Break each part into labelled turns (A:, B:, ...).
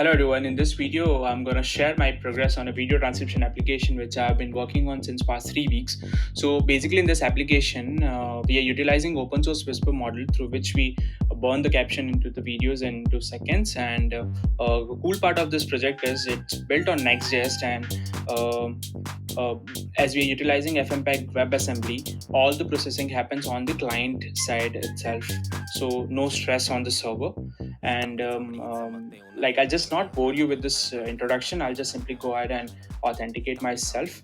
A: Hello everyone, in this video I'm going to share my progress on a video transcription application which I've been working on since past 3 weeks. So basically in this application we are utilizing open source Whisper model through which we burn the caption into the videos in 2 seconds, and the cool part of this project is it's built on Next.js, and uh, as we are utilizing ffmpeg webassembly, all the processing happens on the client side itself, so no stress on the server. And like, I'll just not bore you with this introduction. I'll just simply go ahead and authenticate myself.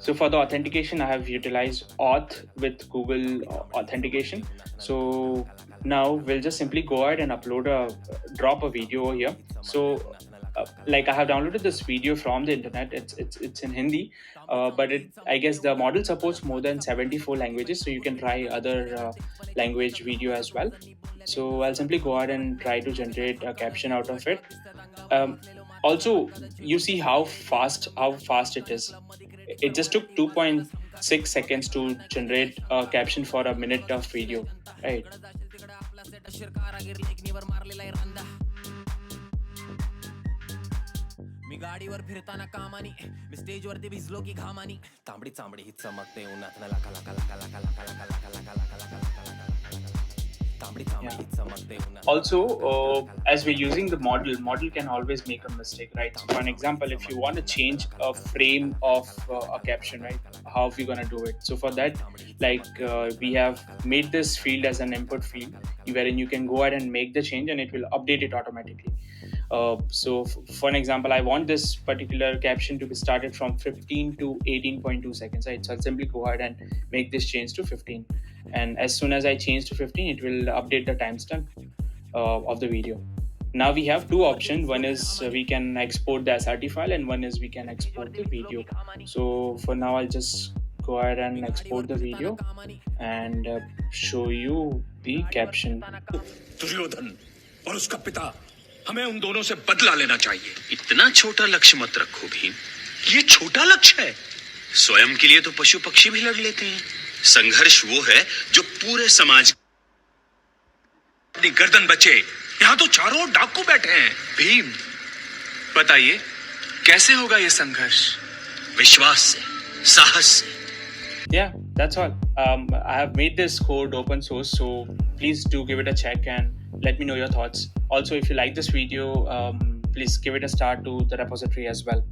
A: So for the authentication, I have utilized auth with Google authentication. So now we'll just simply go ahead and drop a video over here. So like, I have downloaded this video from the internet. It's in Hindi, but I guess the model supports more than 74 languages, so you can try other language video as well. So I'll simply go ahead and try to generate a caption out of it. Also, you see how fast it is. It just took 2.6 seconds to generate a caption for a minute of video, right?
B: मी गाडीवर फिरताना कामानी मी स्टेजवरती भिजलो की घामानी तांबडी चांबडी ही चमकते उन्हात लका लका लका लका लका लका लका लका लका लका
A: Also, as we're using the model can always make a mistake, right? So for an example, if you want to change a frame of a caption, right, how are we going to do it? So for that, like, we have made this field as an input field wherein you can go ahead and make the change and it will update it automatically. So for an example, I want this particular caption to be started from 15 to 18.2 seconds, right? So I'll simply go ahead and make this change to 15. And as soon as I change to 15, it will update the timestamp of the video. Now we have two options. One is we can export the SRT file, and one is we can export the video. So for now, I'll just go ahead and export the video and show you the caption.
C: Duryodhan और उसका पिता, हमें उन दोनों से बदला लेना चाहिए। इतना छोटा लक्ष्य मत रखो भीम, ये छोटा लक्ष्य है। स्वयं के लिए तो पशु पक्षी भी लड़ लेते हैं। संघर्ष वो है जो पूरे समाज अपनी गर्दन बचे। यहाँ तो चारों ओर डाकू बैठे हैं।
D: भीम, बताइए कैसे होगा ये संघर्ष?
C: विश्वास से, साहस से।
A: Yeah, that's all. I have made this code open source, so please do give it a check and let me know your thoughts. Also, if you like this video, please give it a star to the repository as well.